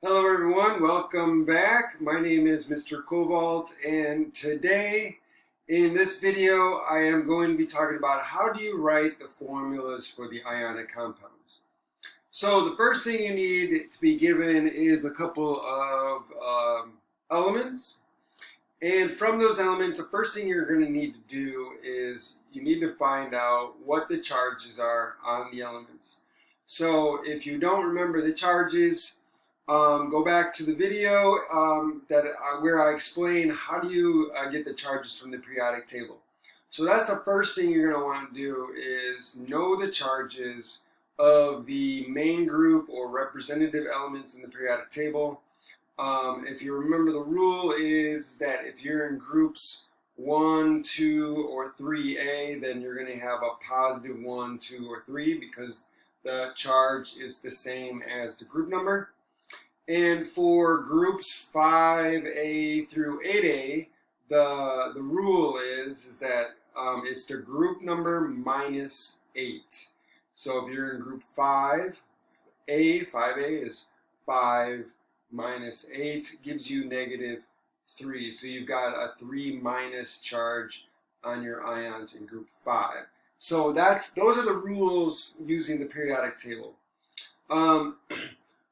Hello everyone, welcome back. My name is Mr. Cobalt, and today in this video I am going to be talking about how do you write the formulas for the ionic compounds. So the first thing you need to be given is a couple of elements, and from those elements the first thing you're going to need to do is you need to find out what the charges are on the elements. So if you don't remember the charges, go back to the video where I explain how do you get the charges from the periodic table. So that's the first thing you're going to want to do is know the charges of the main group or representative elements in the periodic table. If you remember, the rule is that if you're in groups 1, 2, or 3A, then you're going to have a positive 1, 2, or 3 because the charge is the same as the group number. And for groups 5A through 8A, the rule is that it's the group number minus 8. So if you're in group 5A is 5 minus 8 gives you negative 3. So you've got a 3 minus charge on your ions in group 5. So those are the rules using the periodic table.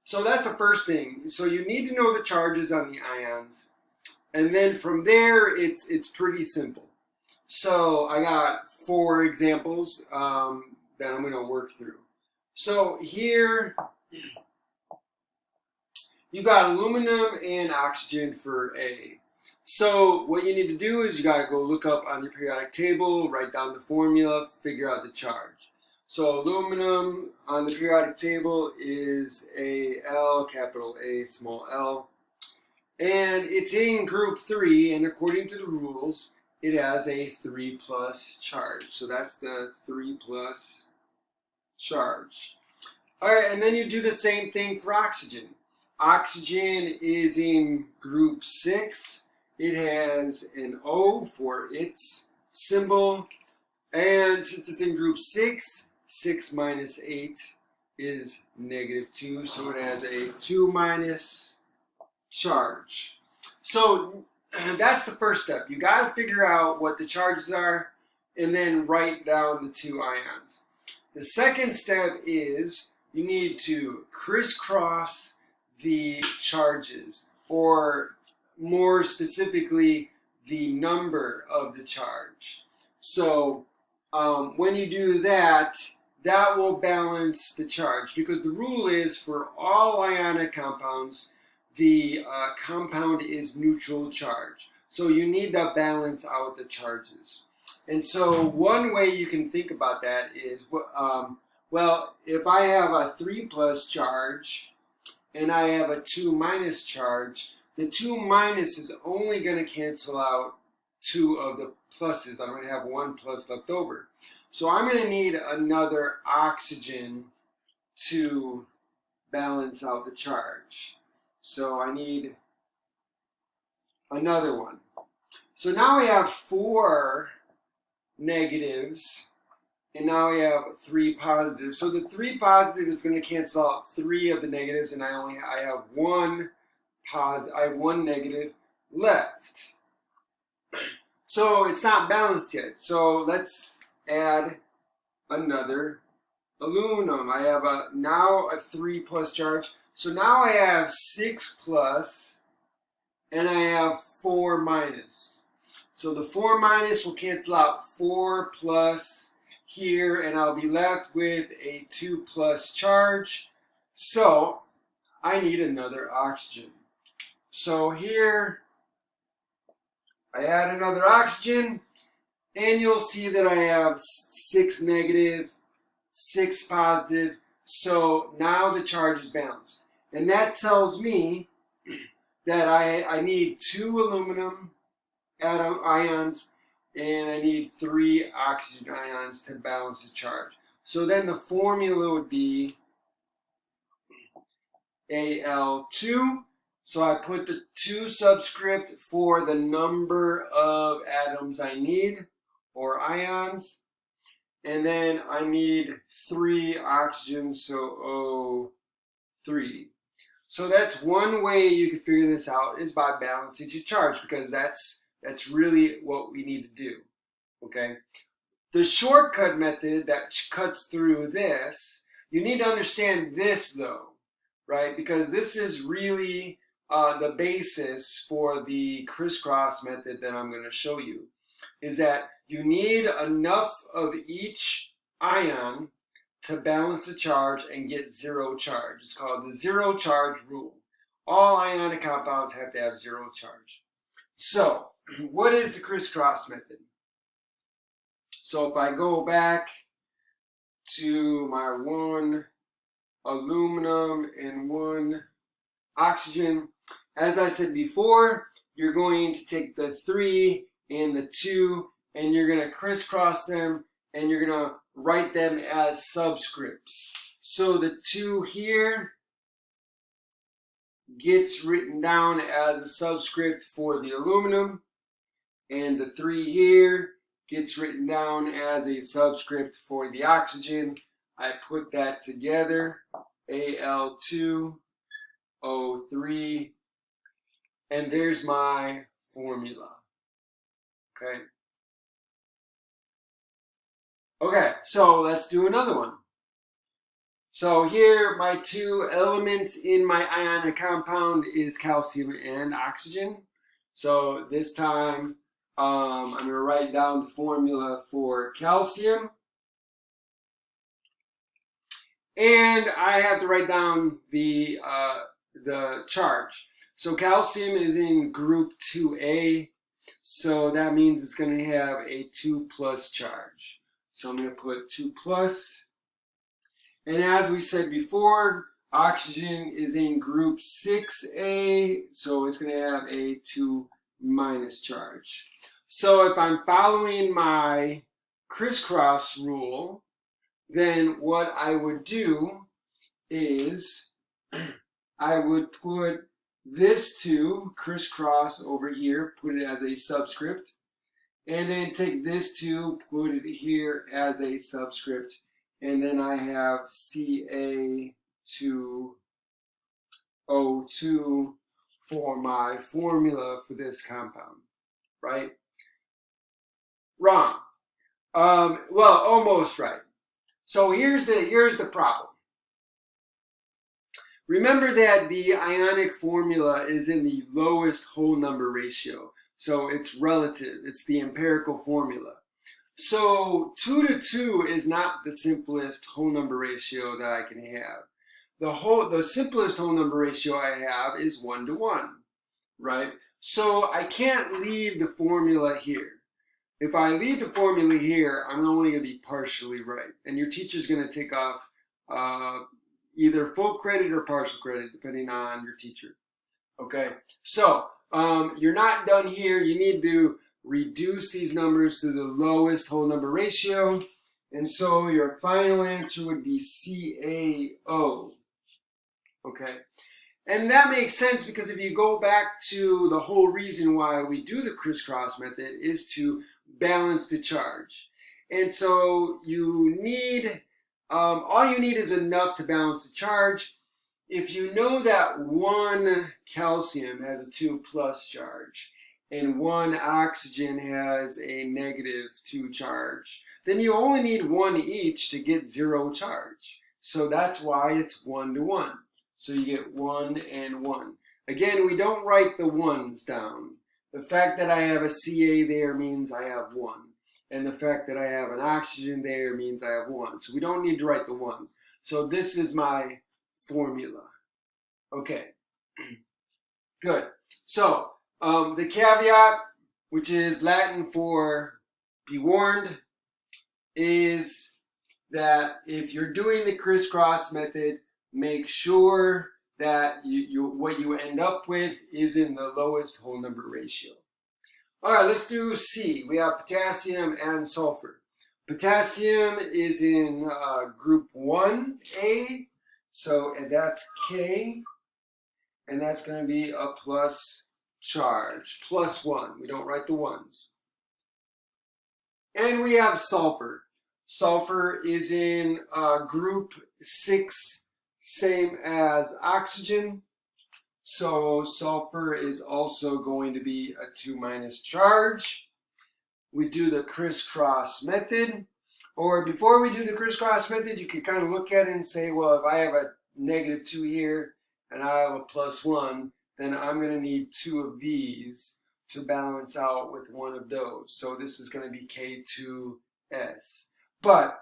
So that's the first thing. So you need to know the charges on the ions, and then from there it's pretty simple. So I got 4 examples that I'm going to work through. So here you've got aluminum and oxygen for A. So what you need to do is you got to go look up on your periodic table, write down the formula, figure out the charge. So aluminum on the periodic table is Al, capital A, small l. And it's in group 3, and according to the rules, it has a 3 plus charge. So that's the 3 plus charge. All right, and then you do the same thing for oxygen. Oxygen is in group 6. It has an O for its symbol. And since it's in group 6, 6 minus 8 is negative 2, so it has a 2 minus charge. So that's the first step. You got to figure out what the charges are and then write down the 2 ions. The second step is you need to crisscross the charges, or more specifically, the number of the charge. So when you do that, that will balance the charge, because the rule is for all ionic compounds, the compound is neutral charge. So you need to balance out the charges. And so one way you can think about that is, well, if I have a 3 plus charge and I have a 2 minus charge, the 2 minus is only going to cancel out 2 of the pluses. I'm going to have 1 plus left over. So I'm going to need another oxygen to balance out the charge. So I need another one. So now we have 4 negatives, and now we have 3 positives. So the 3 positive is going to cancel out 3 of the negatives, and I have one negative left. So it's not balanced yet. So let's add another aluminum. I have now a 3 plus charge. So now I have 6 plus and I have 4 minus. So the 4 minus will cancel out 4 plus here, and I'll be left with a 2 plus charge. So I need another oxygen. So here I add another oxygen, and you'll see that I have 6 negative, 6 positive. So now the charge is balanced. And that tells me that I need 2 aluminum ions and I need 3 oxygen ions to balance the charge. So then the formula would be Al2. So I put the 2 subscript for the number of atoms I need, or ions. And then I need 3 oxygen, so O3. So that's one way you can figure this out, is by balancing your charge, because that's really what we need to do. Okay. The shortcut method that cuts through this, you need to understand this though, right? Because this is really the basis for the crisscross method that I'm going to show you, is that you need enough of each ion to balance the charge and get zero charge. It's called the zero charge rule. All ionic compounds have to have zero charge. So, what is the crisscross method? So if I go back to my 1 aluminum and 1 oxygen, as I said before, you're going to take the 3 and the 2 and you're going to crisscross them and you're going to write them as subscripts. So the 2 here gets written down as a subscript for the aluminum, and the 3 here gets written down as a subscript for the oxygen. I put that together, Al2O3, and there's my formula. Okay. Okay, so let's do another one. So here, my 2 elements in my ionic compound is calcium and oxygen. So this time, I'm going to write down the formula for calcium. And I have to write down the charge. So calcium is in group 2A. So that means it's going to have a 2 plus charge. So I'm going to put 2 plus. And as we said before, oxygen is in group 6A. So it's going to have a 2 minus charge. So if I'm following my crisscross rule, then what I would do is I would put this 2 crisscross over here, put it as a subscript, and then take this 2, put it here as a subscript, and then I have Ca2O2 for my formula for this compound, right? Wrong. Well, almost right. So here's the problem. Remember that the ionic formula is in the lowest whole number ratio. So it's relative. It's the empirical formula. So 2 to 2 is not the simplest whole number ratio that I can have. The simplest whole number ratio I have is 1 to 1, right? So I can't leave the formula here. If I leave the formula here, I'm only going to be partially right. And your teacher's going to take off either full credit or partial credit, depending on your teacher. Okay, so you're not done here. You need to reduce these numbers to the lowest whole number ratio. And so your final answer would be CaO. Okay, and that makes sense because if you go back to the whole reason why we do the crisscross method is to balance the charge. And so you need, all you need is enough to balance the charge. If you know that 1 calcium has a 2 plus charge and 1 oxygen has a negative 2 charge, then you only need 1 each to get 0 charge. So that's why it's 1 to 1. So you get 1 and 1. Again, we don't write the ones down. The fact that I have a Ca there means I have 1. And the fact that I have an oxygen there means I have 1. So we don't need to write the ones. So this is my formula. Okay, good. So the caveat, which is Latin for be warned, is that if you're doing the crisscross method, make sure that what you end up with is in the lowest whole number ratio. All right, let's do C. We have potassium and sulfur. Potassium is in group 1A, so that's K, and that's going to be a plus charge, +1. We don't write the ones. And we have sulfur. Sulfur is in group 6, same as oxygen. So sulfur is also going to be a 2- charge. We do the crisscross method. Or before we do the crisscross method, you can kind of look at it and say, well, if I have a -2 here and I have a +1, then I'm going to need 2 of these to balance out with 1 of those. So this is going to be K2S. But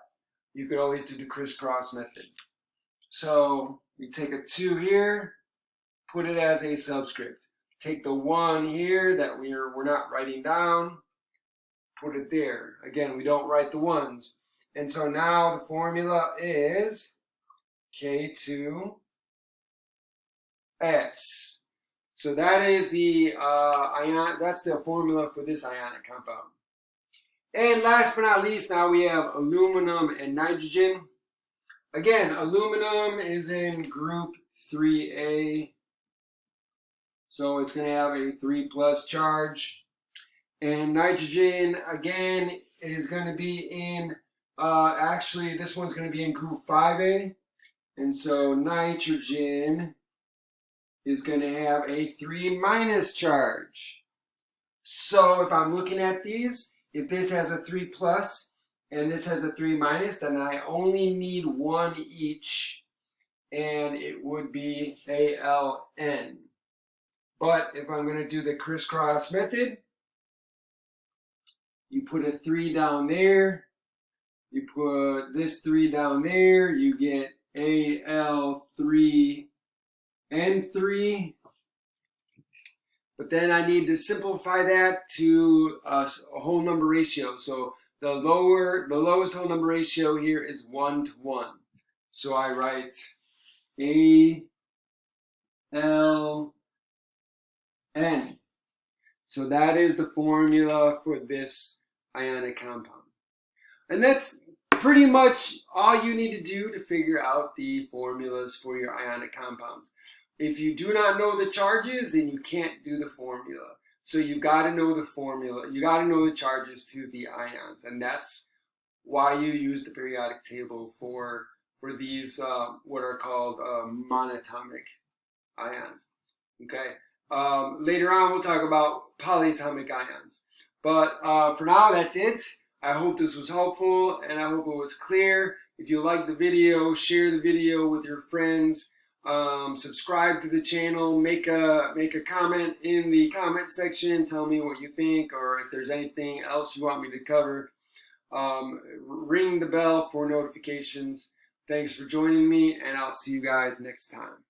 you could always do the crisscross method. So we take a 2 here, put it as a subscript. Take the 1 here that we're not writing down, put it there. Again, we don't write the 1s. And so now the formula is K2S. So that is the that's the formula for this ionic compound. And last but not least, now we have aluminum and nitrogen. Again, aluminum is in group 3A. So it's going to have a 3+ charge. And nitrogen, again, is going to be in, actually, this one's going to be in group 5A. And so nitrogen is going to have a 3- charge. So if I'm looking at these, if this has a 3+ and this has a 3-, then I only need 1 each, and it would be ALN. But if I'm going to do the crisscross method, you put a 3 down there, you put this 3 down there, you get AL3N3. But then I need to simplify that to a whole number ratio. So the lowest whole number ratio here is 1 to 1. So I write ALN. So that is the formula for this ionic compound. And that's pretty much all you need to do to figure out the formulas for your ionic compounds. If you do not know the charges, then you can't do the formula. So you got to know the formula. You got to know the charges to the ions, and that's why you use the periodic table for these what are called monatomic ions. Okay. Later on, we'll talk about polyatomic ions. But for now, that's it. I hope this was helpful, and I hope it was clear. If you like the video, share the video with your friends. Subscribe to the channel. Make a comment in the comment section. Tell me what you think, or if there's anything else you want me to cover. Ring the bell for notifications. Thanks for joining me, and I'll see you guys next time.